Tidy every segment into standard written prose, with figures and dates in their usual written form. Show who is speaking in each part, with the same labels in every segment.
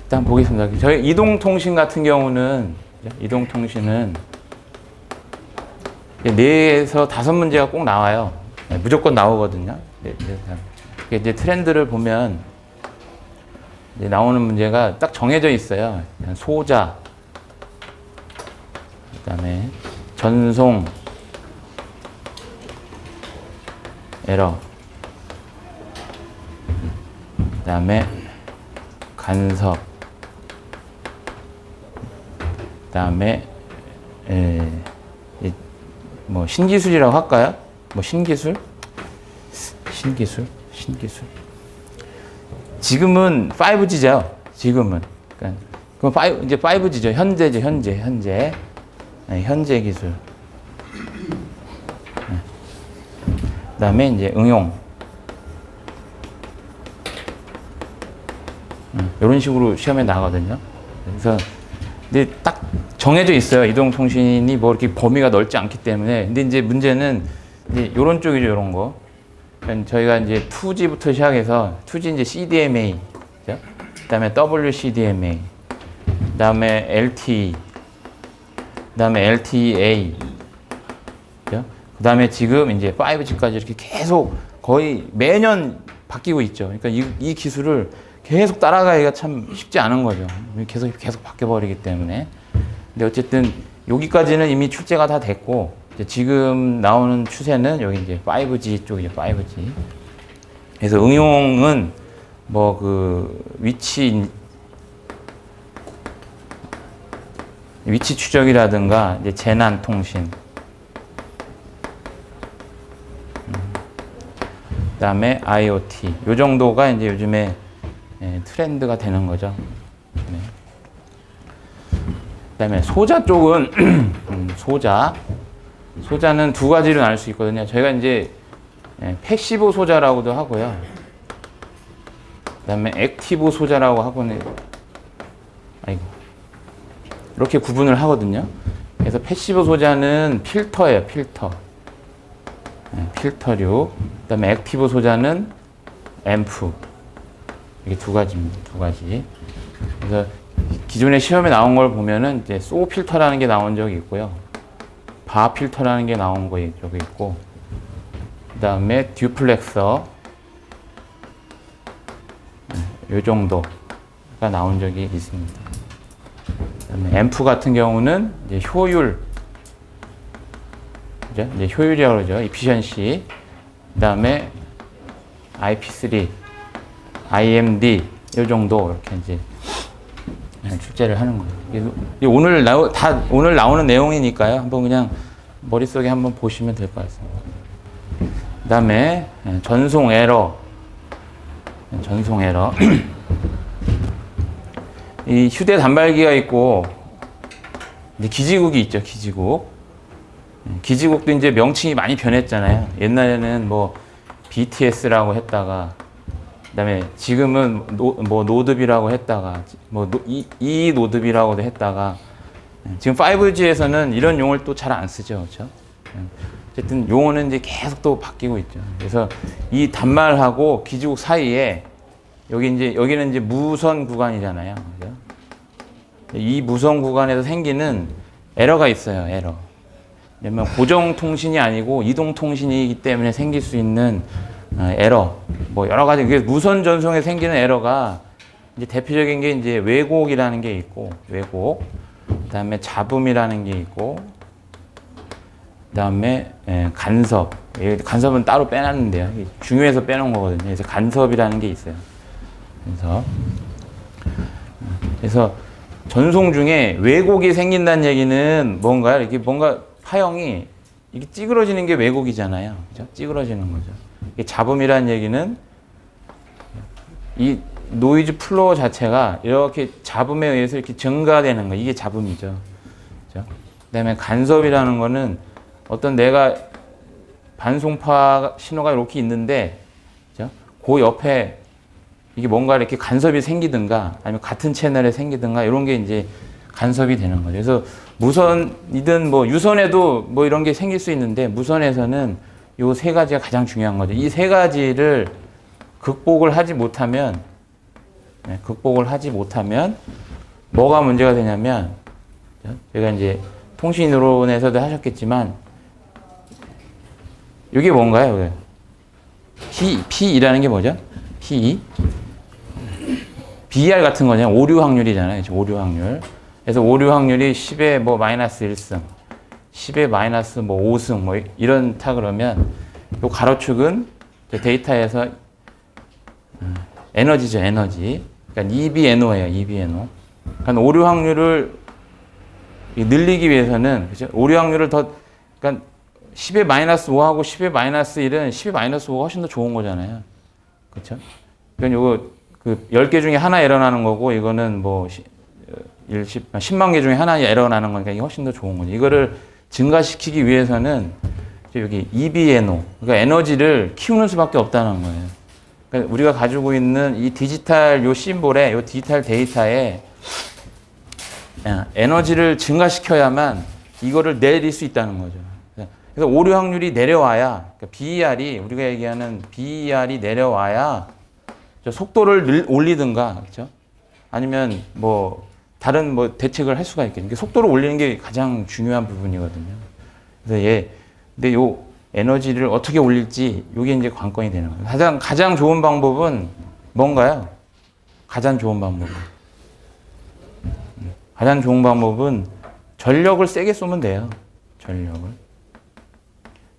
Speaker 1: 일단 보겠습니다. 저희 이동통신 같은 경우는, 이동통신은 4에서 5문제가 꼭 나와요. 무조건 나오거든요. 이게 이제 트렌드를 보면 이제 나오는 문제가 딱 정해져 있어요. 소자, 그다음에 전송, 에러, 그다음에 간섭, 그다음에 뭐 신기술이라고 할까요? 뭐 신기술? 지금은 5G죠. 지금은. 그러니까 그럼 이제 5G죠. 현재죠. 현재 기술. 그다음에 이제 응용. 이런 식으로 시험에 나가거든요. 그래서 근데 딱 정해져 있어요. 이동통신이 뭐 이렇게 범위가 넓지 않기 때문에. 근데 이제 문제는 이제 이런 쪽이죠. 이런 거. 그러니까 저희가 이제 2G부터 시작해서 2G 이제 CDMA, 그죠? 그다음에 WCDMA, 그다음에 LTE, 그다음에 LTE-A, 그죠? 그다음에 지금 이제 5G까지 이렇게 계속 거의 매년 바뀌고 있죠. 그러니까 이 기술을 계속 따라가기가 참 쉽지 않은 거죠. 계속 바뀌어버리기 때문에. 근데 어쨌든 여기까지는 이미 출제가 다 됐고, 이제 지금 나오는 추세는 여기 이제 5G 쪽이죠. 5G. 그래서 응용은 뭐 그 위치 추적이라든가 이제 재난 통신, 그다음에 IoT. 요 정도가 이제 요즘에 트렌드가 되는 거죠. 네. 그다음에 소자 쪽은 소자는 두 가지로 나눌 수 있거든요. 저희가 이제 패시브 소자라고도 하고요. 그다음에 액티브 소자라고 하고는 이렇게 구분을 하거든요. 그래서 패시브 소자는 필터예요. 필터류. 그다음에 액티브 소자는 앰프. 이게 두 가지입니다. 두 가지. 그래서 기존에 시험에 나온 걸 보면은 이제 소 필터라는 게 나온 적이 있고요. 바 필터라는 게 나온 거 저기 있고, 그다음에 듀플렉서 요 정도가 나온 적이 있습니다. 그다음에 앰프 같은 경우는 이제 효율, 그죠? 이제 효율이라고 그러죠. 이피션시. 그다음에 IP3, IMD 요 정도 이렇게 이제 출제를 하는 거예요. 오늘 나오는 내용이니까요. 한번 그냥 머릿속에 한번 보시면 될 것 같습니다. 그다음에 전송 에러. 이 휴대 단말기가 있고 이제 기지국이 있죠. 기지국도 이제 명칭이 많이 변했잖아요. 옛날에는 뭐 BTS라고 했다가, 그다음에 지금은 노드비라고 했다가, 이 노드비라고도 했다가, 지금 5G에서는 이런 용어를 또 잘 안 쓰죠, 그렇죠? 어쨌든 용어는 이제 계속 또 바뀌고 있죠. 그래서 이 단말하고 기지국 사이에 여기는 이제 무선 구간이잖아요, 그죠? 이 무선 구간에서 생기는 에러가 있어요, 에러. 왜냐면 고정 통신이 아니고 이동 통신이기 때문에 생길 수 있는 에러, 뭐 여러 가지. 무선 전송에 생기는 에러가 이제 대표적인 게 이제 왜곡이라는 게 있고, 그다음에 잡음이라는 게 있고, 그다음에 간섭. 간섭은 따로 빼놨는데요. 중요해서 빼놓은 거거든요. 그래서 간섭이라는 게 있어요. 그래서 전송 중에 왜곡이 생긴다는 얘기는 뭔가요? 이렇게 뭔가 파형이 이게 찌그러지는 게 왜곡이잖아요. 그죠? 찌그러지는 거죠. 잡음이라는 얘기는 이 노이즈 플로어 자체가 이렇게 잡음에 의해서 이렇게 증가되는 거, 이게 잡음이죠. 그죠? 그다음에 간섭이라는 거는 어떤 내가 반송파 신호가 이렇게 있는데, 그죠? 그 옆에 이게 뭔가 이렇게 간섭이 생기든가 아니면 같은 채널에 생기든가 이런 게 이제 간섭이 되는 거죠. 그래서 무선이든 뭐 유선에도 뭐 이런 게 생길 수 있는데, 무선에서는 요 세 가지가 가장 중요한 거죠. 이 세 가지를 극복을 하지 못하면 극복을 하지 못하면 뭐가 문제가 되냐면 제가 이제 통신이론에서도 하셨겠지만 이게 뭔가요? P이라는 게 뭐죠? P BR 같은 거냐? 오류 확률이잖아요. 오류 확률. 그래서 오류 확률이 10의 뭐 마이너스 1승, 10의 마이너스 뭐 5승 뭐 이런다 그러면 요 가로축은 데이터에서 에너지죠, 에너지. 그러니까 EBNO예요, EBNO. 그러니까 오류 확률을 늘리기 위해서는 그렇죠? 오류 확률을 더 그러니까 10의 마이너스 5하고 10의 마이너스 1은 10의 마이너스 5가 훨씬 더 좋은 거잖아요. 그렇죠? 그러니까 요거 그 10개 중에 하나 에러 나는 거고 이거는 뭐 10만 개 중에 하나 에러 나는 거니까 이게 훨씬 더 좋은 거죠. 이거를 증가시키기 위해서는 여기 EBNO, 그러니까 에너지를 키우는 수밖에 없다는 거예요. 그러니까 우리가 가지고 있는 이 디지털 요 심볼에 요 디지털 데이터에 에너지를 증가시켜야만 이거를 내릴 수 있다는 거죠. 그래서 오류 확률이 내려와야, 그러니까 BER이 우리가 얘기하는 BER이 내려와야 속도를 올리든가, 그렇죠? 아니면 뭐 다른 뭐 대책을 할 수가 있겠죠. 속도를 올리는 게 가장 중요한 부분이거든요. 그래서 근데 요 에너지를 어떻게 올릴지 이게 이제 관건이 되는 거예요. 가장 좋은 방법은 뭔가요? 가장 좋은 방법은 전력을 세게 쏘면 돼요.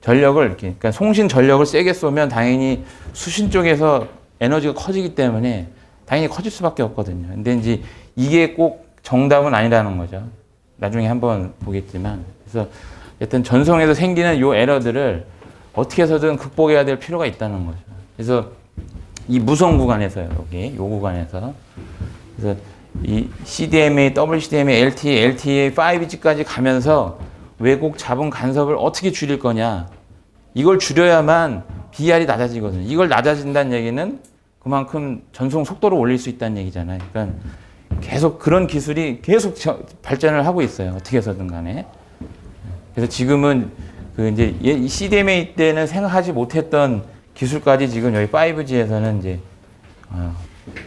Speaker 1: 전력을 이렇게, 그러니까 송신 전력을 세게 쏘면 당연히 수신 쪽에서 에너지가 커지기 때문에 당연히 커질 수밖에 없거든요. 근데 이제 이게 꼭 정답은 아니라는 거죠. 나중에 한번 보겠지만. 그래서 여튼 전송에서 생기는 요 에러들을 어떻게 해서든 극복해야 될 필요가 있다는 거죠. 그래서 이 무선 구간에서요, 여기, 요 구간에서. 그래서 이 CDMA, WCDMA, LTA, LTA, 5G까지 가면서 왜곡 잡음 간섭을 어떻게 줄일 거냐. 이걸 줄여야만 BR이 낮아지거든요. 이걸 낮아진다는 얘기는 그만큼 전송 속도를 올릴 수 있다는 얘기잖아요. 그러니까 계속 그런 기술이 계속 발전을 하고 있어요. 어떻게 해서든 간에. 그래서 지금은 그 이제 이 CDMA 때는 생각하지 못했던 기술까지 지금 여기 5G에서는 이제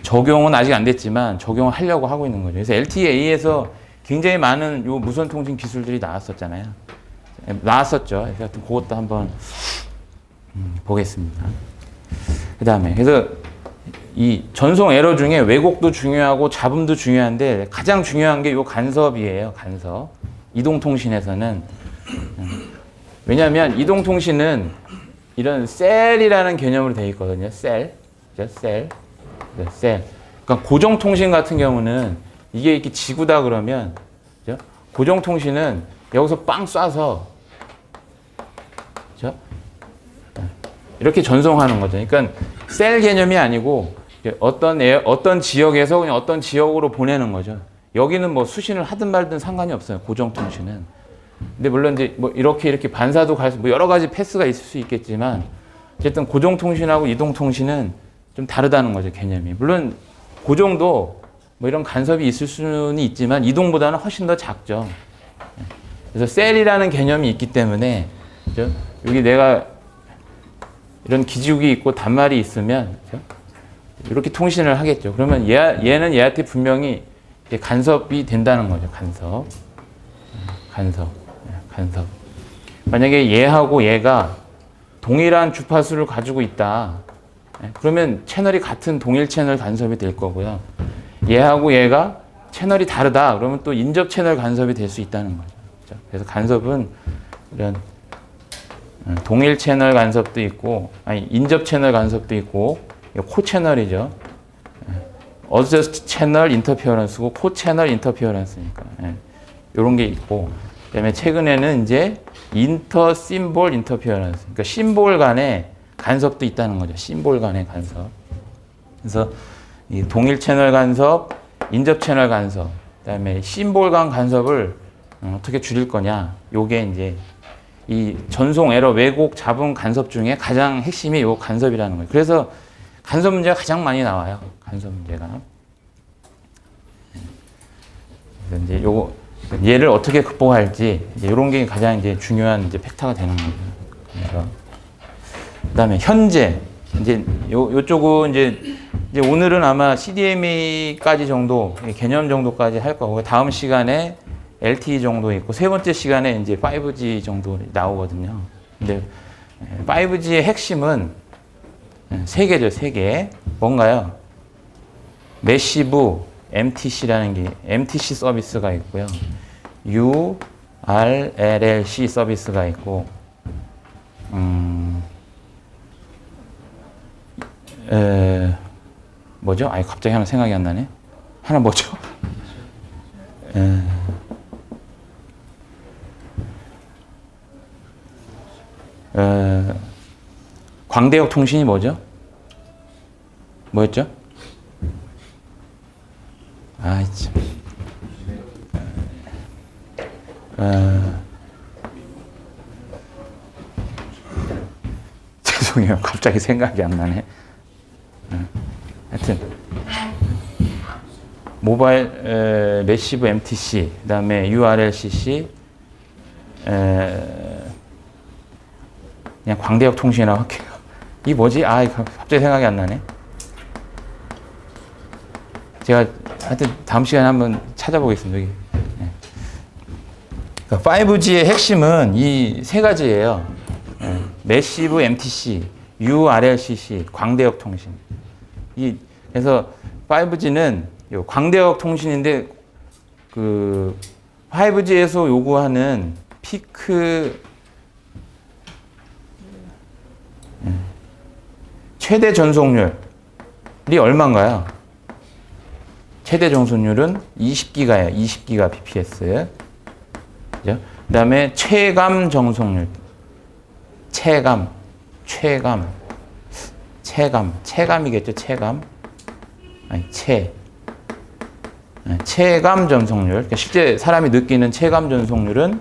Speaker 1: 적용은 아직 안 됐지만 적용을 하려고 하고 있는 거죠. 그래서 LTE에서 굉장히 많은 요 무선 통신 기술들이 나왔었잖아요. 나왔었죠. 그래서 그것도 한번 보겠습니다. 그 다음에 그래서 이 전송 에러 중에 왜곡도 중요하고 잡음도 중요한데 가장 중요한 게 요 간섭이에요. 간섭. 이동통신에서는 왜냐하면 이동통신은 이런 셀이라는 개념으로 되어 있거든요. 셀. 그러니까 고정통신 같은 경우는 이게 이렇게 지구다 그러면 그죠? 고정통신은 여기서 빵 쏴서 그죠? 이렇게 전송하는 거죠. 그러니까 셀 개념이 아니고 어떤 지역에서 그냥 어떤 지역으로 보내는 거죠. 여기는 뭐 수신을 하든 말든 상관이 없어요. 고정통신은. 근데 물론 이제 뭐 이렇게 반사도 갈 수, 뭐 여러 가지 패스가 있을 수 있겠지만 어쨌든 고정통신하고 이동통신은 좀 다르다는 거죠. 개념이. 물론 고정도 뭐 이런 간섭이 있을 수는 있지만 이동보다는 훨씬 더 작죠. 그래서 셀이라는 개념이 있기 때문에 그죠? 여기 내가 이런 기지국이 있고 단말이 있으면 그죠? 이렇게 통신을 하겠죠. 그러면 얘는 얘한테 분명히 간섭이 된다는 거죠. 간섭. 만약에 얘하고 얘가 동일한 주파수를 가지고 있다. 그러면 채널이 같은 동일 채널 간섭이 될 거고요. 얘하고 얘가 채널이 다르다. 그러면 또 인접 채널 간섭이 될 수 있다는 거죠. 그렇죠? 그래서 간섭은 이런 동일 채널 간섭도 있고, 아니 인접 채널 간섭도 있고, 코 채널이죠. 어저스트 채널 인터피어런스고 코 채널 인터피어런스니까 이런 게 있고, 그다음에 최근에는 이제 인터 심볼 인터피어런스, 그러니까 심볼 간의 간섭도 있다는 거죠. 심볼 간의 간섭. 그래서 이 동일 채널 간섭, 인접 채널 간섭, 그다음에 심볼 간 간섭을 어떻게 줄일 거냐. 요게 이제 이 전송 에러 왜곡 잡음 간섭 중에 가장 핵심이 요 간섭이라는 거예요. 그래서 간섭 문제가 가장 많이 나와요. 간섭 문제가. 그래서 이제 요거 얘를 어떻게 극복할지 이런 게 가장 이제 중요한 이제 팩터가 되는 거죠. 그래서 그다음에 현재 이제 요쪽은 이제 이제 오늘은 아마 CDMA까지 정도, 개념 정도까지 할 거고, 다음 시간에 LTE 정도 있고, 세 번째 시간에 이제 5G 정도 나오거든요. 근데 5G의 핵심은 세 개죠, 세 개. 뭔가요? 매시브 MTC라는 게, MTC 서비스가 있고요. URLLC 서비스가 있고, 뭐죠? 아니, 갑자기 하나 생각이 안 나네. 하나 뭐죠? 광대역 통신이 뭐죠? 뭐였죠? 아, 참. 죄송해요. 갑자기 생각이 안 나네. 하여튼 모바일 매시브 MTC, 그다음에 URLCC, 그냥 광대역 통신이라고 할게요. 이 뭐지? 아, 갑자기 생각이 안 나네. 제가 하여튼 다음 시간에 한번 찾아보겠습니다. 여기. 네. 그러니까 5G의 핵심은 이 세 가지예요. 매시브 MTC, URLCC, 광대역 통신. 그래서 5G는 광대역 통신인데 그 5G에서 요구하는 피크 최대 전속률이 얼마인가요? 최대 전속률은 20기가예요. 20기가 bps. 그죠? 그다음에 체감 전속률. 체감이겠죠. 체감. 아니, 체감 전속률. 그러니까 실제 사람이 느끼는 체감 전속률은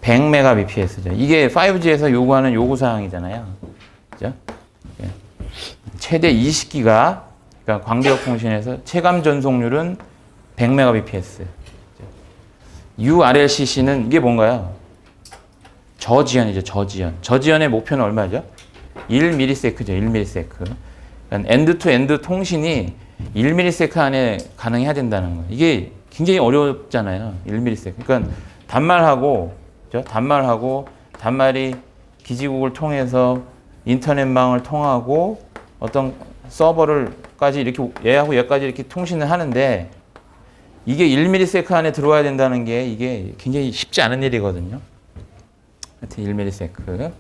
Speaker 1: 100mbps죠. 이게 5G에서 요구하는 요구사항이잖아요. 그죠? 최대 20기가, 그러니까 광대역 통신에서 체감 전속률은 100mbps. URLCC는 이게 뭔가요? 저지연이죠. 저지연의 목표는 얼마죠? 1ms죠. 1ms. 그러니까 엔드-투-엔드 통신이 1ms 안에 가능해야 된다는 거예요. 이게 굉장히 어렵잖아요. 1ms. 그러니까 단말하고 단말이 기지국을 통해서 인터넷망을 통하고 어떤 서버를까지 이렇게 얘하고 얘까지 이렇게 통신을 하는데 이게 1ms 안에 들어와야 된다는 게 이게 굉장히 쉽지 않은 일이거든요. 하여튼 1ms.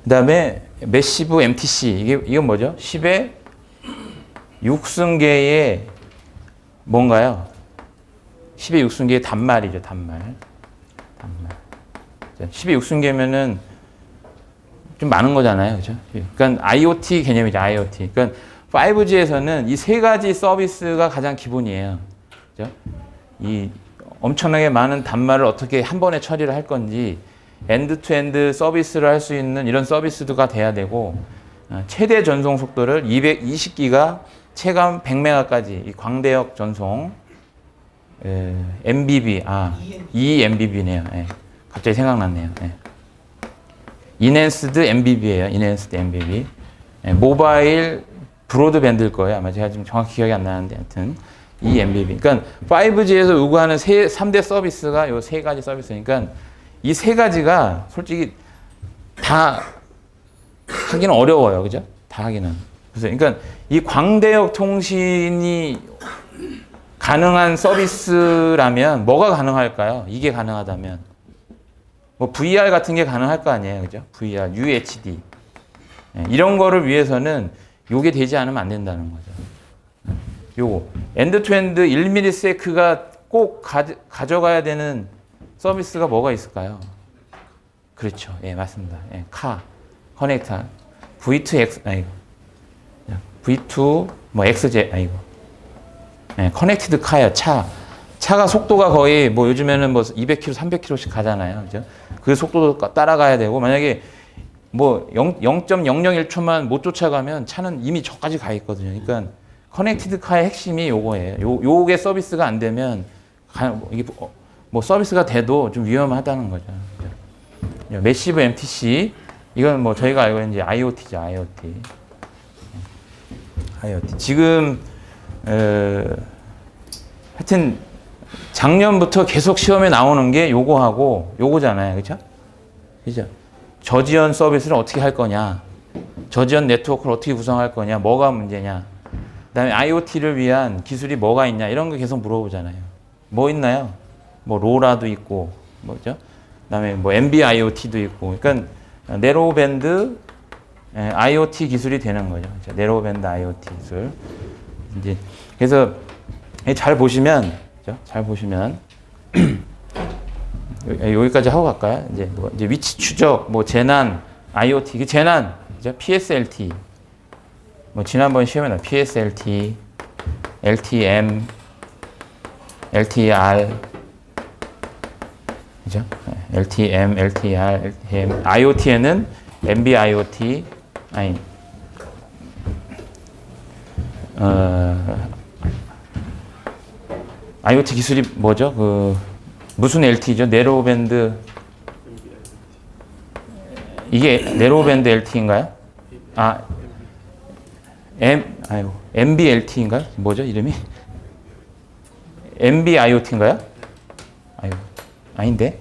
Speaker 1: 그다음에 매시브 MTC. 이건 뭐죠? 10의 6승계의 뭔가요? 10의 6승계의 단말이죠. 단말. 10의 6승계면은 좀 많은 거잖아요. 그죠? 그러니까 IoT 개념이죠. IoT. 그러니까 5G에서는 이 세 가지 서비스가 가장 기본이에요. 그죠? 이 엄청나게 많은 단말을 어떻게 한 번에 처리를 할 건지, 엔드-투-엔드 서비스를 할 수 있는 이런 서비스가 돼야 되고, 최대 전송 속도를 220기가, 체감 100메가까지, 이 광대역 전송, MBB, EMBB네요. 예. 갑자기 생각났네요. 예. Enhanced MBB예요. Enhanced MBB. 예. 모바일 브로드밴드일 거예요. 아마 제가 지금 정확히 기억이 안 나는데, 하여튼. EMBB. 그러니까 5G에서 요구하는 3대 서비스가 요 세 가지 서비스니까 이 세 가지가 솔직히 다 하기는 어려워요. 그죠? 다 하기는. 그래서 그러니까 이 광대역 통신이 가능한 서비스라면 뭐가 가능할까요? 이게 가능하다면 뭐 VR 같은 게 가능할 거 아니에요. 그죠? VR, UHD. 이런 거를 위해서는 요게 되지 않으면 안 된다는 거죠. 요거 엔드-투-엔드 1ms가 꼭 가져가야 되는 서비스가 뭐가 있을까요? 그렇죠. 예, 맞습니다. 예, 커넥터, V2X, V2 뭐 XJ, 예, 커넥티드 카예요. 차가 속도가 거의 뭐 요즘에는 뭐 200km, 300km씩 가잖아요. 그죠? 그 속도도 따라가야 되고, 만약에 뭐 0.001초만 못 쫓아가면 차는 이미 저까지 가 있거든요. 그러니까 커넥티드 카의 핵심이 요거예요. 요게 서비스가 안 되면 이게 뭐 서비스가 돼도 좀 위험하다는 거죠. 매시브 MTC, 이건 뭐 저희가 알고 있는 이제 IoT죠. IoT. IoT. 지금 하여튼 작년부터 계속 시험에 나오는 게 요거하고 요거잖아요. 그렇죠? 그죠? 저지연 서비스를 어떻게 할 거냐? 저지연 네트워크를 어떻게 구성할 거냐? 뭐가 문제냐? 그다음에 IoT를 위한 기술이 뭐가 있냐? 이런 거 계속 물어보잖아요. 뭐 있나요? 뭐 로라도 있고 뭐죠? 그다음에 뭐 NB-IoT도 있고. 그러니까 네로밴드 IoT 기술이 되는 거죠. 네로밴드 IoT 기술. 이제 그래서 잘 보시면, 그죠? 잘 보시면 여기까지 하고 갈까요? 이제 뭐 이제 위치 추적, 뭐 재난, IoT, 그 재난, 그죠? PSLT. 뭐 지난번 시험에 나 PSLT, LTM, LTR, 그죠? LTM, LTR, LTM. IoT에는 NB-IoT, 아니, IoT 기술이 뭐죠? 그 무슨 LTE죠? 네로밴드. 이게 네로밴드 LTE인가요? 아, NB-LTE인가요? 뭐죠? 이름이? NB-IoT인가요? 아유, 아닌데?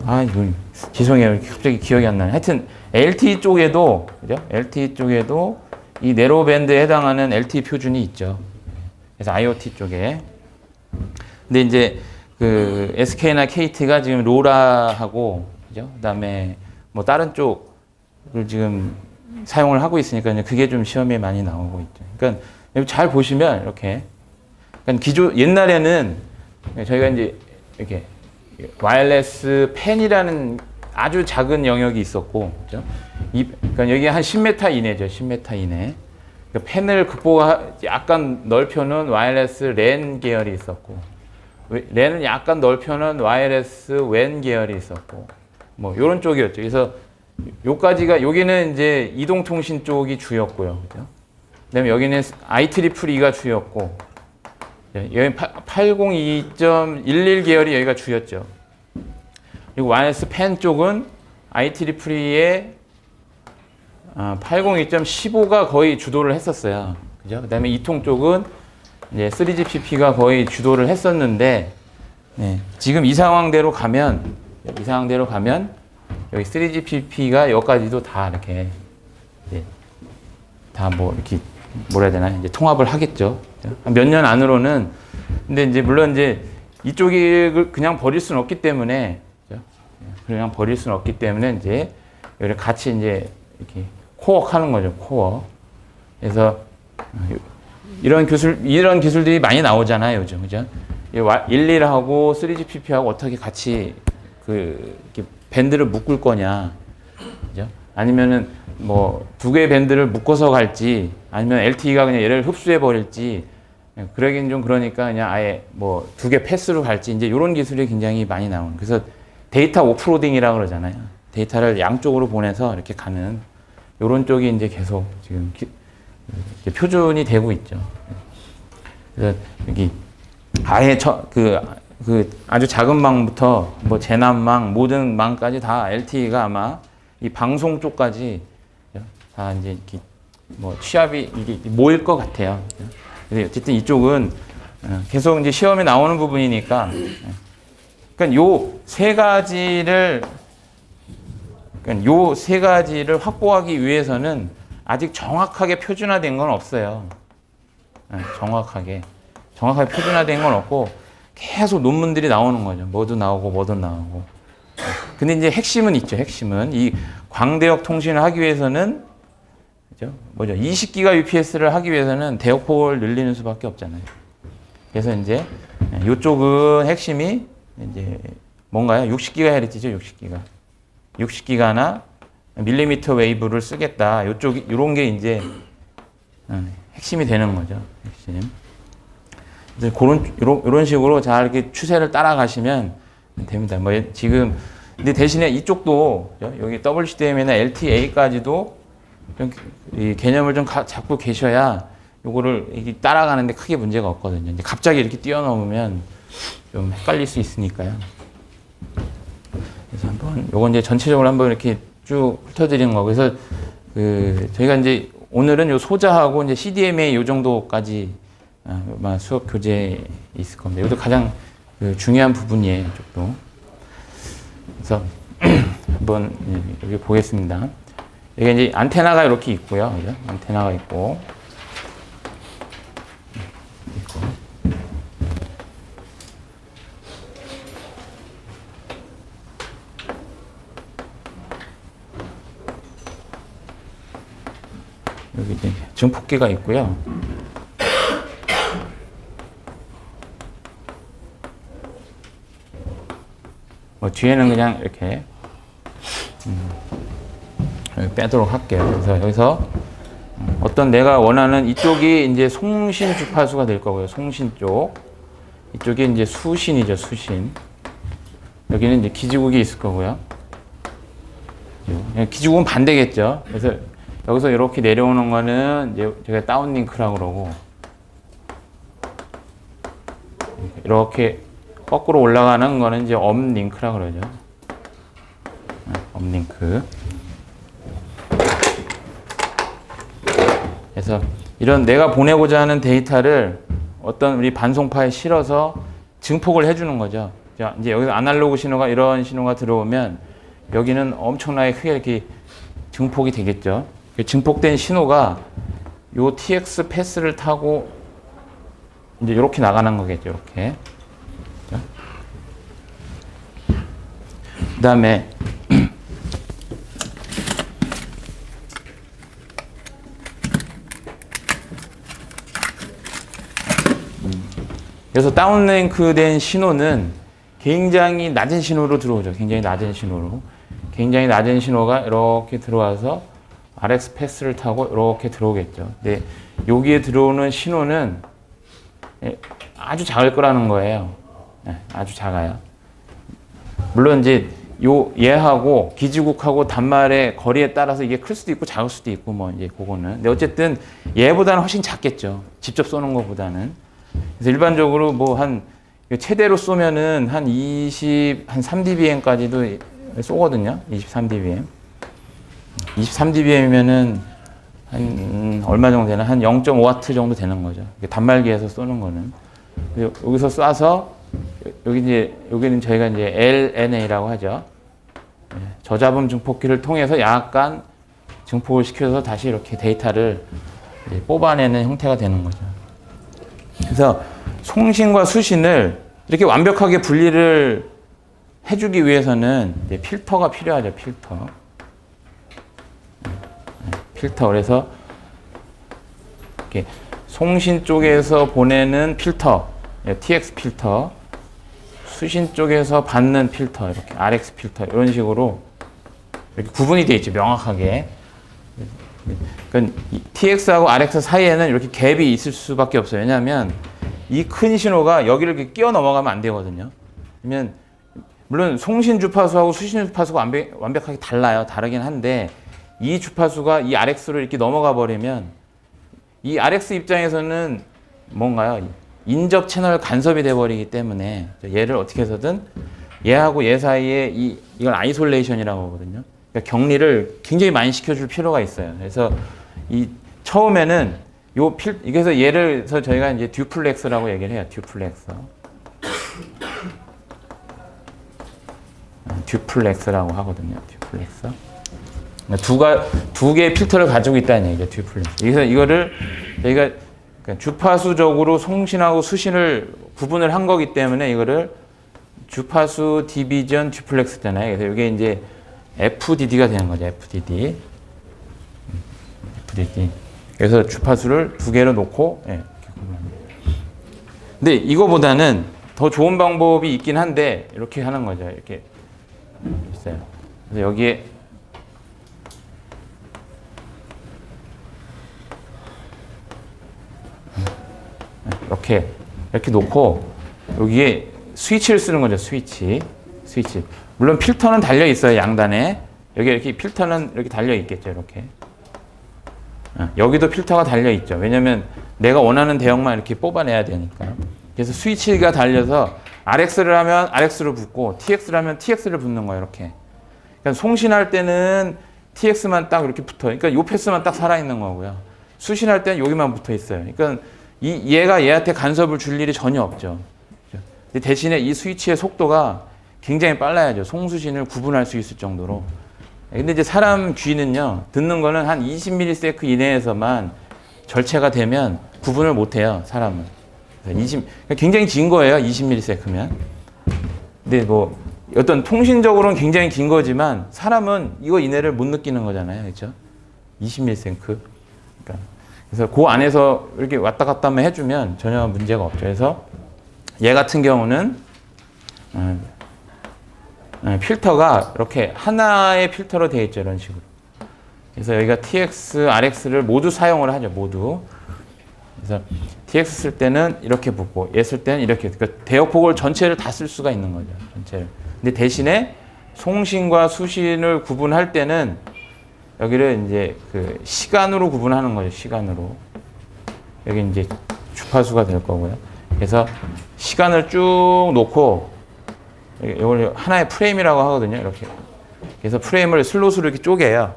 Speaker 1: 아, 이거 죄송해요. 갑자기 기억이 안 나네. 하여튼 LTE 쪽에도, 그죠? LTE 쪽에도 이 네로밴드에 해당하는 LTE 표준이 있죠. 그래서 IoT 쪽에. 근데 이제 그 SK나 KT가 지금 로라하고, 그죠? 그다음에 뭐 다른 쪽을 지금 사용을 하고 있으니까 그게 좀 시험에 많이 나오고 있죠. 그러니까 잘 보시면 이렇게. 그러니까 옛날에는 저희가 이제 이렇게 와이어리스 펜이라는 아주 작은 영역이 있었고, 그죠? 그러니까 여기 한 10m 이내죠. 10m 이내. 그러니까 펜을 약간 넓혀놓은 와이어리스 랜 계열이 있었고, 랜은 약간 넓혀놓은 와이어리스 웬 계열이 있었고, 뭐 이런 쪽이었죠. 그래서 여기는 이제 이동통신 쪽이 주였고요, 그죠? 그다음에 여기는 IEEE가 주였고, 여기 802.11 계열이 여기가 주였죠. 그리고 와이어리스 펜 쪽은 IEEE의 802.15가 거의 주도를 했었어요. 그죠? 그다음에 이통 쪽은 이제 3GPP가 거의 주도를 했었는데, 네, 지금 이 상황대로 가면 여기 3GPP가 여기까지도 다 이렇게 다 뭐 이렇게 뭐라 해야 되나 이제 통합을 하겠죠. 몇 년 안으로는. 근데 이제 물론 이제 이쪽이 그냥 버릴 수는 없기 때문에, 그냥 버릴 수는 없기 때문에 이제 여기 같이 이제 이렇게 코어하는 거죠. 코어. 그래서 이런 기술들이 많이 나오잖아요, 요즘. 그죠? 11하고 3GPP하고 어떻게 같이 이렇게 밴드를 묶을 거냐. 그죠? 아니면은 뭐 두 개의 밴드를 묶어서 갈지, 아니면 LTE가 그냥 얘를 흡수해 버릴지, 그러긴 좀 그러니까 그냥 아예 뭐 두 개 패스로 갈지, 이제 이런 기술이 굉장히 많이 나오는. 그래서 데이터 오프로딩이라고 그러잖아요. 데이터를 양쪽으로 보내서 이렇게 가는 이런 쪽이 이제 계속 지금 표준이 되고 있죠. 그래서 여기 아예 아주 작은 망부터 뭐 재난망, 모든 망까지 다 LTE가 아마 이 방송 쪽까지 다 이제 이렇게 뭐 취합이 이게 모일 것 같아요. 그래서 어쨌든 이쪽은 계속 이제 시험에 나오는 부분이니까, 그러니까 요 세 가지를 확보하기 위해서는 아직 정확하게 표준화된 건 없어요. 정확하게 표준화된 건 없고 계속 논문들이 나오는 거죠. 뭐도 나오고. 근데 이제 핵심은 있죠. 핵심은 이 광대역 통신을 하기 위해서는, 그죠? 20기가 UPS를 하기 위해서는 대역폭을 늘리는 수밖에 없잖아요. 그래서 이제 이쪽은 핵심이 이제 뭔가요? 60GHz죠. 60기가나 밀리미터 웨이브를 쓰겠다. 이런 게 이제 핵심이 되는 거죠. 핵심. 그래서 이런 식으로 잘 이렇게 추세를 따라가시면 됩니다. 뭐 지금 근데 대신에 이쪽도 여기 WCDM이나 LTA까지도 좀 이 개념을 좀 잡고 계셔야 요거를 이게 따라가는데 크게 문제가 없거든요. 이제 갑자기 이렇게 뛰어넘으면 좀 헷갈릴 수 있으니까요. 그래서 요건 이제 전체적으로 한번 이렇게 쭉 훑어드리는 거. 그래서 저희가 이제 오늘은 요 소자하고 이제 CDMA 요 정도까지 아마 수업 교재 있을 겁니다. 이것도 가장 그 중요한 부분이에요. 이쪽도. 그래서 한번 여기 보겠습니다. 여기 이제 안테나가 이렇게 있고요. 그죠? 안테나가 있고. 여기 이제 증폭기가 있고요. 뭐 뒤에는 그냥 이렇게 여기 빼도록 할게요. 그래서 여기서 어떤 내가 원하는 이쪽이 이제 송신 주파수가 될 거고요. 송신 쪽. 이쪽이 이제 수신이죠. 수신. 여기는 이제 기지국이 있을 거고요. 기지국은 반대겠죠. 그래서 여기서 이렇게 내려오는 거는 이제 제가 다운링크라고 그러고, 이렇게 거꾸로 올라가는 거는 이제 업링크라고 그러죠. 업링크. 그래서 이런 내가 보내고자 하는 데이터를 어떤 우리 반송파에 실어서 증폭을 해주는 거죠. 자, 이제 여기서 아날로그 신호가 이런 신호가 들어오면 여기는 엄청나게 크게 이렇게 증폭이 되겠죠. 증폭된 신호가 요 TX 패스를 타고 이제 이렇게 나가는 거겠죠. 이렇게. 그 다음에 그래서 다운링크 된 신호는 굉장히 낮은 신호로 들어오죠. 굉장히 낮은 신호로. 굉장히 낮은 신호가 이렇게 들어와서 RX 패스를 타고 이렇게 들어오겠죠. 근데 여기에 들어오는 신호는 아주 작을 거라는 거예요. 아주 작아요. 물론 이제 얘하고 기지국하고 단말의 거리에 따라서 이게 클 수도 있고 작을 수도 있고 뭐 이제 그거는. 근데 어쨌든 얘보다는 훨씬 작겠죠. 직접 쏘는 것보다는. 그래서 일반적으로 뭐 한 최대로 쏘면은 한 3dBm까지도 쏘거든요. 23dBm. 23dBm이면은 한 얼마 정도 되나? 한 0.5W 정도 되는 거죠. 단말기에서 쏘는 거는. 여기서 쏴서 여기는 저희가 이제 LNA라고 하죠. 저잡음 증폭기를 통해서 약간 증폭을 시켜서 다시 이렇게 데이터를 뽑아내는 형태가 되는 거죠. 그래서 송신과 수신을 이렇게 완벽하게 분리를 해주기 위해서는 이제 필터가 필요하죠. 필터. 그래서 이렇게 송신 쪽에서 보내는 필터, TX 필터, 수신 쪽에서 받는 필터, 이렇게 RX 필터 이런 식으로 이렇게 구분이 되어 있죠. 명확하게. 그러니까 TX하고 RX 사이에는 이렇게 갭이 있을 수밖에 없어요. 왜냐하면 이 큰 신호가 여기를 이렇게 끼어 넘어가면 안 되거든요. 그러면 물론 송신 주파수하고 수신 주파수가 완벽하게 달라요. 다르긴 한데 이 주파수가 이 RX로 이렇게 넘어가 버리면 이 RX 입장에서는 뭔가요? 인접 채널 간섭이 돼 버리기 때문에 얘를 어떻게 해서든 얘하고 얘 사이에 이건 아이솔레이션이라고 하거든요. 그러니까 격리를 굉장히 많이 시켜줄 필요가 있어요. 그래서 처음에는 그래서 얘를 저희가 이제 듀플렉스라고 얘기를 해요. 듀플렉스라고 하거든요. 듀플렉스. 두 개의 필터를 가지고 있다는 얘기죠. 듀플렉스. 그래서 이거를 저희가 주파수적으로 송신하고 수신을 구분을 한 거기 때문에 이거를 주파수 디비전 듀플렉스잖아요. 그래서 이게 이제 FDD가 되는 거죠. FDD. 그래서 주파수를 두 개로 놓고, 근데 이거보다는 더 좋은 방법이 있긴 한데, 이렇게 하는 거죠. 이렇게 있어요. 그래서 여기에 이렇게 놓고, 여기에 스위치를 쓰는 거죠. 스위치. 물론 필터는 달려 있어요. 양단에. 여기 이렇게 필터는 이렇게 달려 있겠죠. 이렇게. 여기도 필터가 달려 있죠. 왜냐면 내가 원하는 대역만 이렇게 뽑아내야 되니까. 그래서 스위치가 달려서 RX를 하면 RX로 붙고 TX를 하면 TX를 붙는 거예요. 이렇게. 그러니까 송신할 때는 TX만 딱 이렇게 붙어. 그러니까 요 패스만 딱 살아있는 거고요. 수신할 때는 여기만 붙어 있어요. 그러니까 얘가 얘한테 간섭을 줄 일이 전혀 없죠. 근데 대신에 이 스위치의 속도가 굉장히 빨라야죠. 송수신을 구분할 수 있을 정도로. 근데 이제 사람 귀는요, 듣는 거는 한 20ms 이내에서만 절체가 되면 구분을 못 해요, 사람은. 굉장히 긴 거예요, 20ms면. 근데 뭐, 어떤 통신적으로는 굉장히 긴 거지만, 사람은 이거 이내를 못 느끼는 거잖아요, 그렇죠? 20ms. 그러니까. 그래서 그 안에서 이렇게 왔다 갔다만 해주면 전혀 문제가 없죠. 그래서 얘 같은 경우는, 필터가 이렇게 하나의 필터로 되어 있죠. 이런 식으로. 그래서 여기가 TX, RX를 모두 사용을 하죠. 모두. 그래서 TX 쓸 때는 이렇게 붙고 얘 쓸 때는 이렇게. 그러니까 대역폭을 전체를 다 쓸 수가 있는 거죠. 전체를. 근데 대신에 송신과 수신을 구분할 때는 여기를 이제 그 시간으로 구분하는 거죠. 시간으로. 여기 이제 주파수가 될 거고요. 그래서 시간을 쭉 놓고 이걸 하나의 프레임이라고 하거든요. 이렇게. 그래서 프레임을 슬롯으로 이렇게 쪼개요.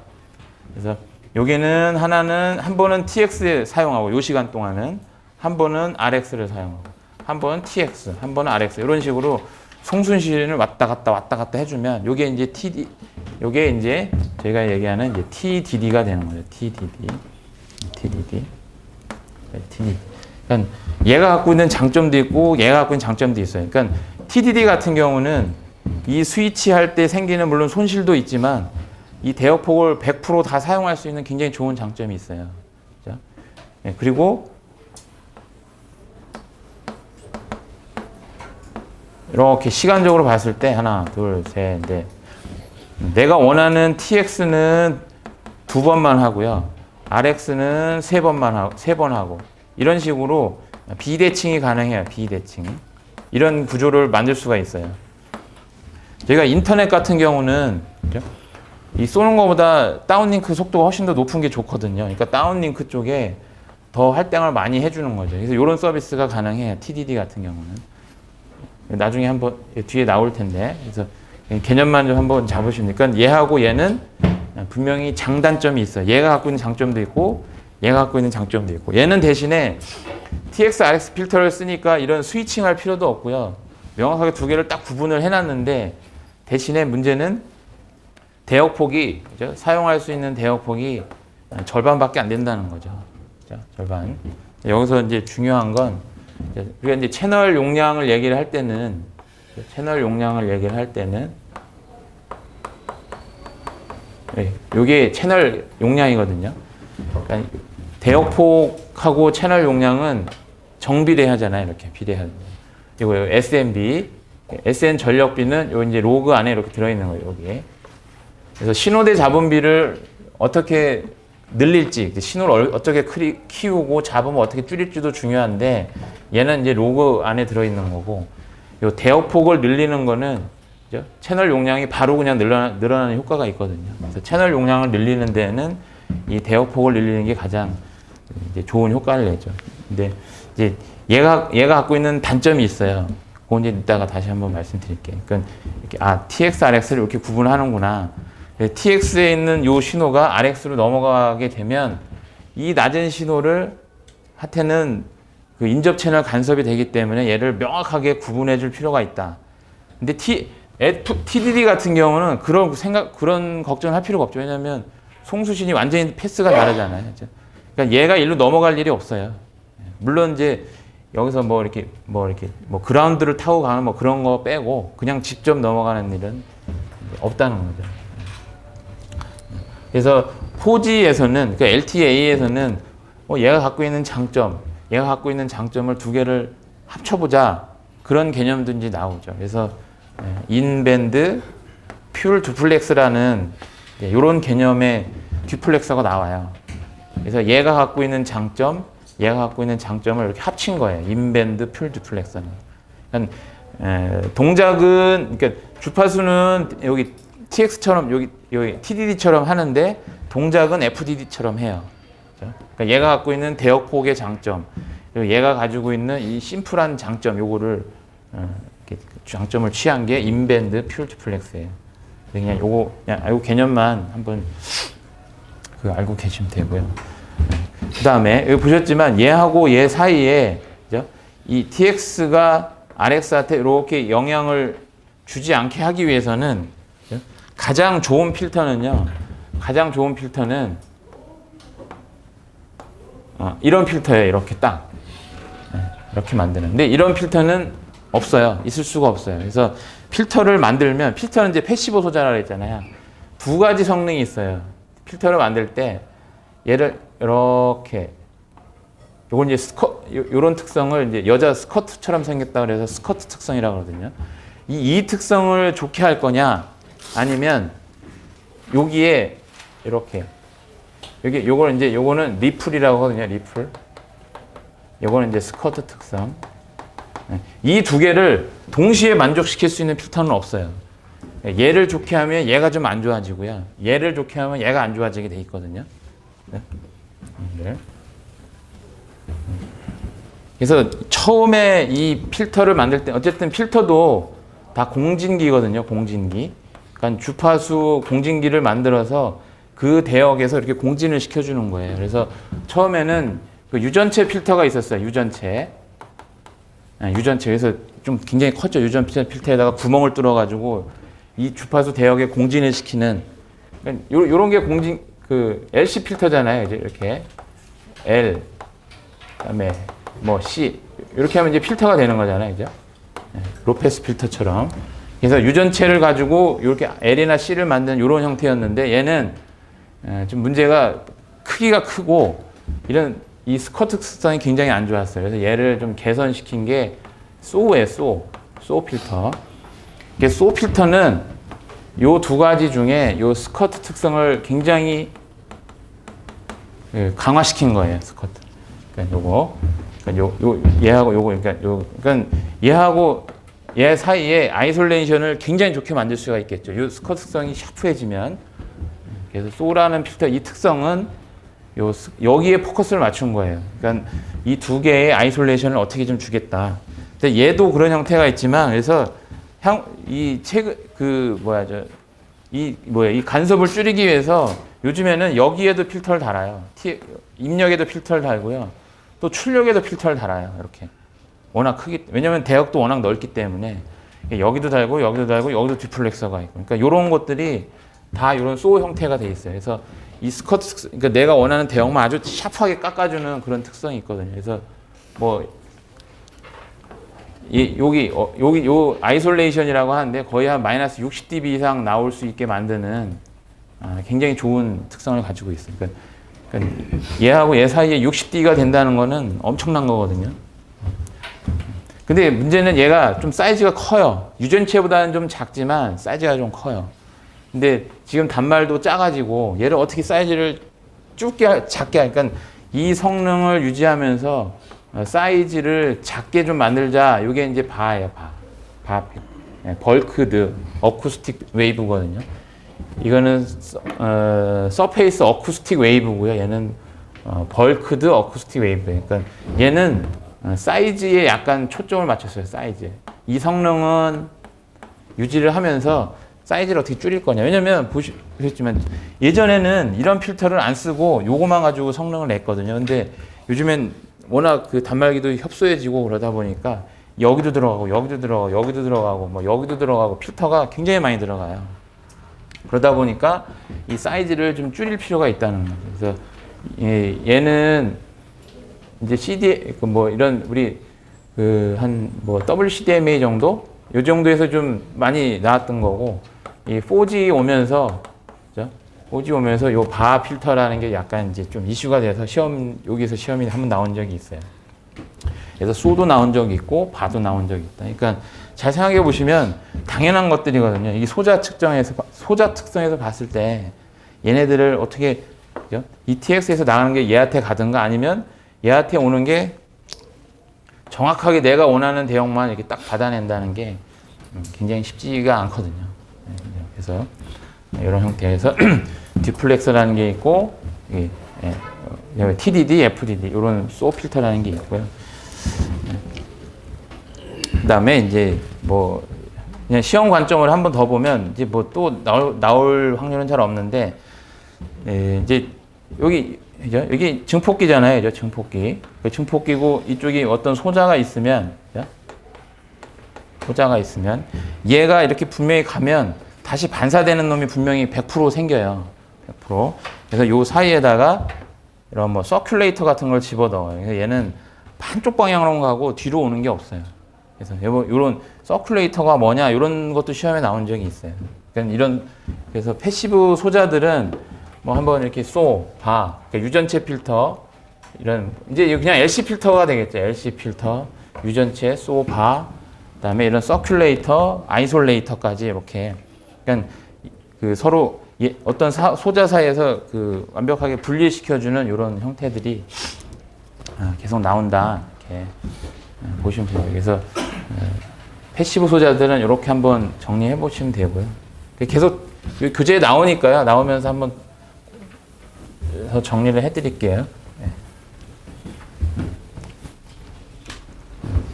Speaker 1: 그래서 여기는 하나는 한 번은 TX 사용하고 요 시간 동안은 한 번은 RX를 사용하고 한 번은 TX, 한 번은 RX 이런 식으로 송순신을 왔다 갔다 해주면 요게 이제 요게 이제 저희가 얘기하는 이제 TDD가 되는 거죠. TDD. 그러니까 얘가 갖고 있는 장점도 있고 얘가 갖고 있는 장점도 있어요. 그러니까 TDD 같은 경우는 이 스위치 할 때 생기는 물론 손실도 있지만 이 대역폭을 100% 다 사용할 수 있는 굉장히 좋은 장점이 있어요. 그렇죠? 네, 그리고 이렇게 시간적으로 봤을 때 하나, 둘, 셋, 넷. 내가 원하는 TX는 2번만 하고요. RX는 3번 하고 이런 식으로 비대칭이 가능해요. 비대칭이. 이런 구조를 만들 수가 있어요. 저희가 인터넷 같은 경우는 이 쏘는 것보다 다운링크 속도가 훨씬 더 높은 게 좋거든요. 그러니까 다운링크 쪽에 더 할당을 많이 해주는 거죠. 그래서 이런 서비스가 가능해요. TDD 같은 경우는. 나중에 한번 뒤에 나올 텐데. 그래서 개념만 좀 한번 잡으시니까 얘하고 얘는 분명히 장단점이 있어요. 얘가 갖고 있는 장점도 있고 얘가 갖고 있는 장점도 있고 얘는 대신에 TX, RX 필터를 쓰니까 이런 스위칭 할 필요도 없고요. 명확하게 두 개를 딱 구분을 해놨는데 대신에 문제는 대역폭이 그죠? 사용할 수 있는 대역폭이 절반밖에 안 된다는 거죠. 그죠? 절반. 여기서 이제 중요한 건 우리가 이제 채널 용량을 얘기를 할 때는 이게 채널 용량이거든요. 그러니까 대역폭하고 채널 용량은 정비례하잖아요. 이렇게 비례하죠. 이거 SNB, SN 전력비는 요 이제 로그 안에 이렇게 들어있는 거예요. 여기에. 그래서 신호대 잡음비를 어떻게 늘릴지, 신호를 어떻게 키우고 잡음을 어떻게 줄일지도 중요한데 얘는 이제 로그 안에 들어있는 거고 요 대역폭을 늘리는 거는 그죠? 채널 용량이 바로 그냥 늘어나는 효과가 있거든요. 그래서 채널 용량을 늘리는 데는 이 대역폭을 늘리는 게 가장 이제 좋은 효과를 내죠. 근데 이제 얘가 갖고 있는 단점이 있어요. 그건 이제 이따가 다시 한번 말씀드릴게요. 그러니까 이렇게 TX, RX를 이렇게 구분하는구나. TX에 있는 요 신호가 RX로 넘어가게 되면 이 낮은 신호를 하여튼은 그 인접 채널 간섭이 되기 때문에 얘를 명확하게 구분해 줄 필요가 있다. 근데 TDD 같은 경우는 그런 걱정을 할 필요가 없죠. 왜냐하면 송수신이 완전히 패스가 다르잖아요. 그러니까 얘가 일로 넘어갈 일이 없어요. 물론 이제 여기서 뭐 그라운드를 타고 가는 뭐 그런 거 빼고 그냥 직접 넘어가는 일은 없다는 거죠. 그래서 4G에서는, 그러니까 LTA에서는 얘가 갖고 있는 장점을 두 개를 합쳐보자. 그런 개념도 이제 나오죠. 그래서 인밴드 퓨얼 듀플렉스라는 이런 개념의 듀플렉서가 나와요. 그래서 얘가 갖고 있는 장점을 이렇게 합친 거예요. 인밴드 퓨얼 듀플렉서는. 그러니까 동작은, 그러니까 주파수는 여기 TX처럼 여기 TDD처럼 하는데 동작은 FDD처럼 해요. 그러니까 얘가 갖고 있는 대역폭의 장점, 그리고 얘가 가지고 있는 이 심플한 장점, 요거를 장점을 취한 게 인밴드 퓨얼 듀플렉스예요. 그냥 요거 그냥 개념만 한번 알고 계시면 되고요. 그 다음에 여기 보셨지만 얘하고 얘 사이에 그죠? 이 tx가 rx한테 이렇게 영향을 주지 않게 하기 위해서는 그죠? 가장 좋은 필터는 이런 필터예요. 이렇게 딱 이렇게 만드는. 근데 이런 필터는 없어요. 있을 수가 없어요. 그래서 필터를 만들면 필터는 이제 패시브 소자라고 했잖아요. 두 가지 성능이 있어요. 필터를 만들 때 얘를 이렇게 요건 이제 요런 특성을 이제 여자 스커트처럼 생겼다 그래서 스커트 특성이라고 그러거든요. 이 특성을 좋게 할 거냐 아니면 여기에 이렇게 요거는 리플이라고 하거든요. 리플. 요거는 이제 스커트 특성. 이 두 개를 동시에 만족시킬 수 있는 필터는 없어요. 얘를 좋게 하면 얘가 좀 안 좋아지고요. 얘를 좋게 하면 얘가 안 좋아지게 돼 있거든요. 네. 그래서 처음에 이 필터를 만들 때 어쨌든 필터도 다 공진기거든요. 공진기. 그러니까 주파수 공진기를 만들어서 그 대역에서 이렇게 공진을 시켜주는 거예요. 그래서 처음에는 그 유전체 필터가 있었어요. 유전체. 그래서 좀 굉장히 컸죠. 유전체 필터에다가 구멍을 뚫어가지고 이 주파수 대역에 공진을 시키는 그러니까 요런 게 공진 그 LC 필터잖아요. 이제 이렇게 L 그다음에 뭐 C 이렇게 하면 이제 필터가 되는 거잖아요. 그죠? 로페스 필터처럼. 그래서 유전체를 가지고 이렇게 L이나 C를 만드는 이런 형태였는데 얘는 좀 문제가 크기가 크고 이런 이 스커트 특성이 굉장히 안 좋았어요. 그래서 얘를 좀 개선시킨 게 소우예요. 소우 필터. 이게 소우 필터는 요 두 가지 중에 요 스커트 특성을 굉장히 강화시킨 거예요. 스커트. 그러니까 요거, 그러니까 얘하고 요거, 그러니까 얘하고 얘 사이에 아이솔레이션을 굉장히 좋게 만들 수가 있겠죠. 요 스커트 특성이 샤프해지면. 그래서 소우라는 필터 이 특성은 여기에 포커스를 맞춘 거예요. 그러니까 이 두 개의 아이솔레이션을 어떻게 좀 주겠다. 근데 얘도 그런 형태가 있지만 그래서 이 간섭을 줄이기 위해서 요즘에는 여기에도 필터를 달아요. 입력에도 필터를 달고요. 또 출력에도 필터를 달아요. 이렇게. 워낙 왜냐면 대역도 워낙 넓기 때문에 여기도 달고 여기도 디플렉서가 있고. 그러니까 이런 것들이 다 이런 소우 형태가 돼 있어요. 그래서 이 스커트, 그러니까 내가 원하는 대역만 아주 샤프하게 깎아주는 그런 특성이 있거든요. 그래서 여기 요 아이솔레이션이라고 하는데 거의 한 마이너스 60dB 이상 나올 수 있게 만드는 굉장히 좋은 특성을 가지고 있어요. 그러니까 얘하고 얘 사이에 60dB가 된다는 거는 엄청난 거거든요. 근데 문제는 얘가 좀 사이즈가 커요. 유전체보다는 좀 작지만 사이즈가 좀 커요. 근데 지금 단말도 작아지고 얘를 어떻게 사이즈를 작게 하니까 이 성능을 유지하면서 사이즈를 작게 좀 만들자. 이게 이제 바예요. 벌크드 어쿠스틱 웨이브거든요. 이거는 서페이스 어쿠스틱 웨이브고요. 얘는 벌크드 어쿠스틱 웨이브. 그러니까 얘는 사이즈에 약간 초점을 맞췄어요. 사이즈에. 이 성능은 유지를 하면서 사이즈를 어떻게 줄일 거냐. 왜냐면 보셨지만 예전에는 이런 필터를 안 쓰고 요거만 가지고 성능을 냈거든요. 근데 요즘엔 워낙 그 단말기도 협소해지고 그러다 보니까 여기도 들어가고 여기도 들어가고 필터가 굉장히 많이 들어가요. 그러다 보니까 이 사이즈를 좀 줄일 필요가 있다는 거죠. 그래서 얘는 이제 CD 이런 우리 WCDMA 정도 요 정도에서 좀 많이 나왔던 거고 이 4G 오면서 그죠? 4G 오면서 요 바 필터라는 게 약간 이제 좀 이슈가 돼서 여기서 시험이 한번 나온 적이 있어요. 그래서 소도 나온 적이 있고 바도 나온 적이 있다. 그러니까 잘 생각해 보시면 당연한 것들이거든요. 이게 소자 특성에서 봤을 때 얘네들을 어떻게 그죠? ETX에서 나가는 게 얘한테 가든가 아니면 얘한테 오는 게 정확하게 내가 원하는 대역만 이렇게 딱 받아낸다는 게 굉장히 쉽지가 않거든요. 그래서 이런 형태에서 디플렉서라는 게 있고 TDD, FDD 이런 소 필터라는 게 있고요. 그다음에 이제 그냥 시험 관점을 한 번 더 보면 이제 뭐 또 나올 확률은 잘 없는데, 이제 여기 증폭기잖아요. 그죠? 증폭기. 그 증폭기고 이쪽이 어떤 소자가 있으면, 그죠? 소자가 있으면 얘가 이렇게 분명히 가면 다시 반사되는 놈이 분명히 100% 생겨요. 100%. 그래서 요 사이에다가 이런 뭐 서큘레이터 같은 걸 집어넣어요. 그래서 얘는 반쪽 방향으로 가고 뒤로 오는 게 없어요. 그래서 이런 서큘레이터가 뭐냐 이런 것도 시험에 나온 적이 있어요. 그러니까 그래서 패시브 소자들은 뭐 한번 이렇게 봐. 그러니까 유전체 필터 이런 이제 그냥 LC 필터가 되겠죠. LC 필터, 유전체 봐. 그다음에 이런 서큘레이터, 아이솔레이터까지 이렇게. 그러니까 그 서로 어떤 소자 사이에서 그 완벽하게 분리시켜주는 이런 형태들이 계속 나온다. 이렇게 보시면 돼요. 그래서 패시브 소자들은 이렇게 한번 정리해 보시면 되고요. 계속 교재에 나오니까요. 나오면서 한번 더 정리를 해드릴게요.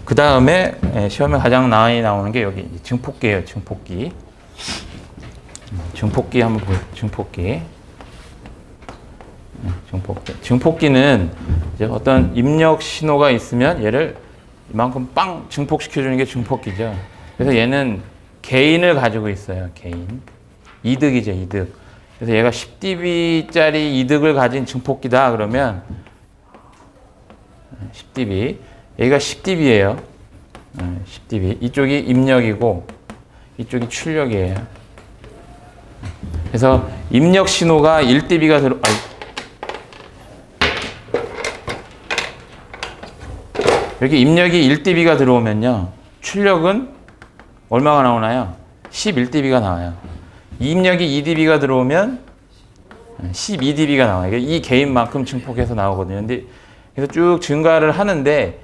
Speaker 1: 그 다음에 시험에 가장 많이 나오는 게 여기 증폭기예요. 증폭기. 증폭기 한번 보세요. 증폭기. 증폭기는 이제 어떤 입력 신호가 있으면 얘를 이만큼 빵 증폭시켜주는 게 증폭기죠. 그래서 얘는 개인을 가지고 있어요. 개인. 이득이죠. 이득. 그래서 얘가 10dB짜리 이득을 가진 증폭기다 그러면 10dB. 여기가 10dB예요. 10dB. 이쪽이 입력이고 이쪽이 출력이에요. 그래서 입력 신호가 1dB가 이렇게 입력이 1dB가 들어오면요. 출력은 얼마가 나오나요? 11dB가 나와요. 입력이 2dB가 들어오면 12dB가 나와요. 이 개인만큼 증폭해서 나오거든요. 근데 그래서 쭉 증가를 하는데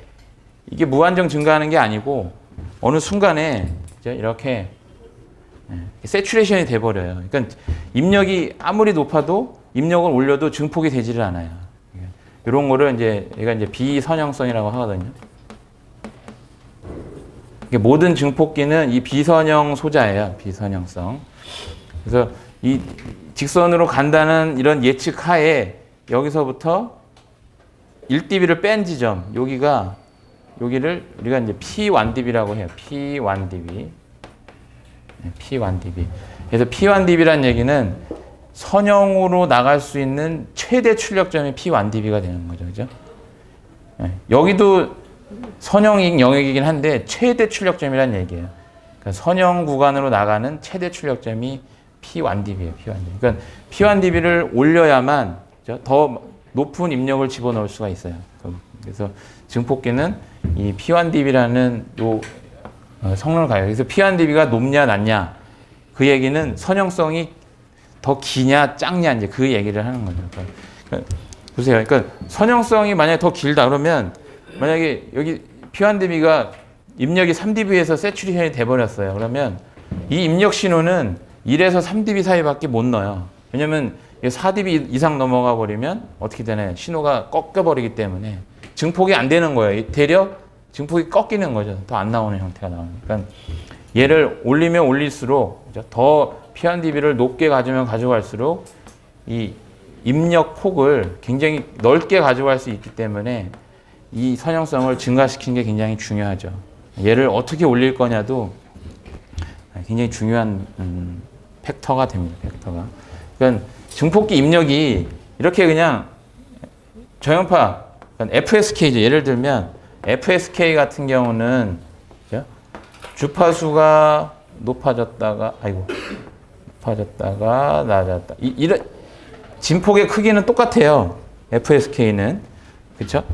Speaker 1: 이게 무한정 증가하는 게 아니고 어느 순간에 이렇게 세츄레이션이 돼버려요. 그러니까 입력이 아무리 높아도 입력을 올려도 증폭이 되지를 않아요. 이런 거를 얘가 이제 비선형성이라고 하거든요. 모든 증폭기는 이 비선형 소자예요. 비선형성. 그래서 이 직선으로 간다는 이런 예측 하에 여기서부터 1dB를 뺀 지점, 여기를 우리가 이제 P1dB라고 해요. P1dB. P1dB. 그래서 P1dB라는 얘기는 선형으로 나갈 수 있는 최대 출력점이 P1dB가 되는 거죠. 그죠? 여기도 선형 영역이긴 한데 최대 출력점이라는 얘기예요. 그러니까 선형 구간으로 나가는 최대 출력점이 P1dB예요. P1dB. 그러니까 P1dB를 올려야만 더 높은 입력을 집어넣을 수가 있어요. 그래서 증폭기는 이 P1dB라는 요 성능을 가요. 그래서 P1dB가 높냐 낮냐 그 얘기는 선형성이 더 기냐 작냐 이제 그 얘기를 하는 거죠. 그러니까 보세요. 그러니까 선형성이 만약에 더 길다 그러면 만약에 여기 P1dB가 입력이 3dB에서 세츄레이션이 돼버렸어요. 그러면 이 입력 신호는 1에서 3dB 사이밖에 못 넣어요. 왜냐면 4dB 이상 넘어가 버리면 어떻게 되나요? 신호가 꺾여버리기 때문에 증폭이 안 되는 거예요. 되려 증폭이 꺾이는 거죠. 더 안 나오는 형태가 나오니까. 그러니까 얘를 올리면 올릴수록 더 P1dB를 높게 가져갈수록 이 입력 폭을 굉장히 넓게 가져갈 수 있기 때문에 이 선형성을 증가시키는 게 굉장히 중요하죠. 얘를 어떻게 올릴 거냐도 굉장히 중요한 팩터가 됩니다. 팩터가. 그러니까 증폭기 입력이 이렇게 그냥 저형파 그러니까 FSK죠. 예를 들면 FSK 같은 경우는 그죠? 주파수가 높아졌다가 낮았다. 이런 진폭의 크기는 똑같아요. FSK는 그렇죠?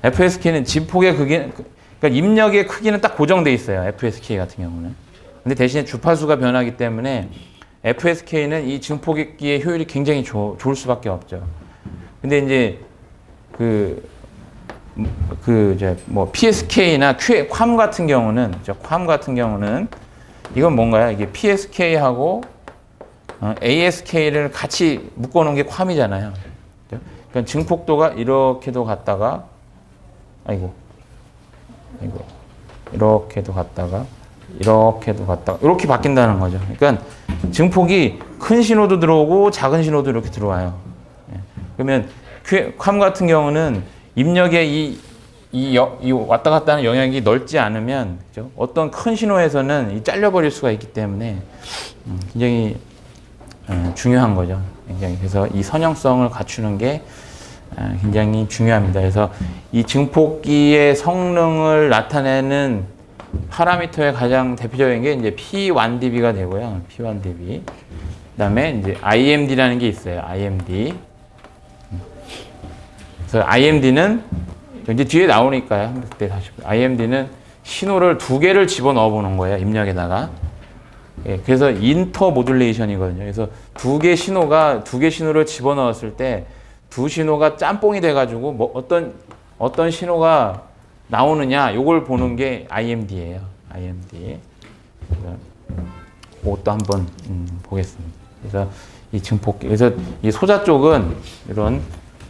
Speaker 1: FSK는 진폭의 크기는 그러니까 입력의 크기는 딱 고정돼 있어요. FSK 같은 경우는. 근데 대신에 주파수가 변하기 때문에 FSK는 이 증폭기의 효율이 굉장히 좋을 수밖에 없죠. 근데 이제 PSK나 괌 같은 경우는 이건 뭔가요? 이게 PSK하고 ASK를 같이 묶어놓은 게 괌이잖아요. 그러니까 증폭도가 이렇게도 갔다가 이렇게도 갔다가 이렇게도 갔다가 이렇게 바뀐다는 거죠. 그러니까 증폭이 큰 신호도 들어오고 작은 신호도 이렇게 들어와요. 예. 그러면 캄 같은 경우는 입력에 이 왔다 갔다 하는 영역이 넓지 않으면, 그죠? 어떤 큰 신호에서는 잘려버릴 수가 있기 때문에 굉장히 중요한 거죠. 굉장히. 그래서 이 선형성을 갖추는 게 굉장히 중요합니다. 그래서 이 증폭기의 성능을 나타내는 파라미터의 가장 대표적인 게 이제 P1dB가 되고요. P1dB. 그다음에 이제 IMD라는 게 있어요. IMD. 그래서 IMD는 이제 뒤에 나오니까요. 그때 다시 IMD는 신호를 2개를 집어넣어 보는 거예요. 입력에다가. 예, 그래서 인터 모듈레이션이거든요. 그래서 2개 신호를 집어넣었을 때 두 신호가 짬뽕이 돼가지고 뭐 어떤 신호가 나오느냐, 요걸 보는 게 IMD예요. IMD. 그것도 한번 보겠습니다. 그래서 이 증폭기, 그래서 이 소자 쪽은 이런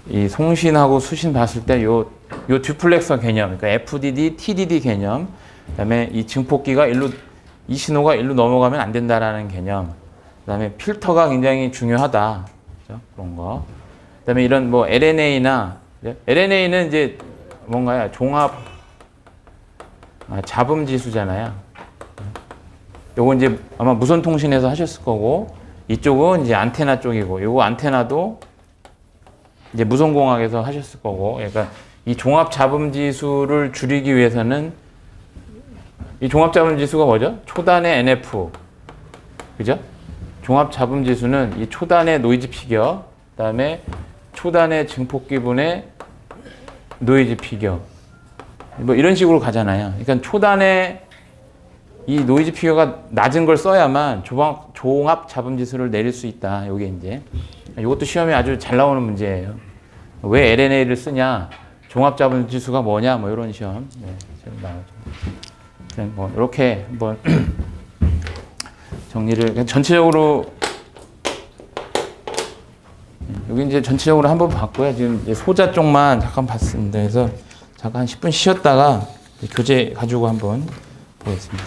Speaker 1: 이 송신하고 수신 봤을 때 요 듀플렉서 개념, 그러니까 FDD, TDD 개념, 그다음에 이 증폭기가 이 신호가 일로 넘어가면 안 된다라는 개념, 그다음에 필터가 굉장히 중요하다, 그렇죠? 그런 거. 그다음에 이런 뭐 LNA는 이제 뭔가요? 종합 잡음 지수잖아요. 요거 이제 아마 무선 통신에서 하셨을 거고, 이쪽은 이제 안테나 쪽이고, 요거 안테나도 이제 무선공학에서 하셨을 거고, 그러니까 이 종합 잡음 지수를 줄이기 위해서는 이 종합 잡음 지수가 뭐죠? 초단의 NF, 그죠? 종합 잡음 지수는 이 초단의 노이즈 피겨, 그다음에 초단의 증폭기분의 노이즈 피겨, 뭐 이런 식으로 가잖아요. 그러니까 초단의 이 노이즈 피겨가 낮은 걸 써야만 종합 잡음 지수를 내릴 수 있다. 요게 이제 이것도 시험에 아주 잘 나오는 문제예요. 왜 LNA를 쓰냐? 종합 잡음 지수가 뭐냐? 뭐 이런 시험 나오죠. 그냥 뭐 이렇게 한번 정리를 전체적으로 여기 이제 전체적으로 한번 봤고요. 지금 이제 소자 쪽만 잠깐 봤습니다. 그래서 잠깐 한 10분 쉬었다가 교재 가지고 한번 보겠습니다.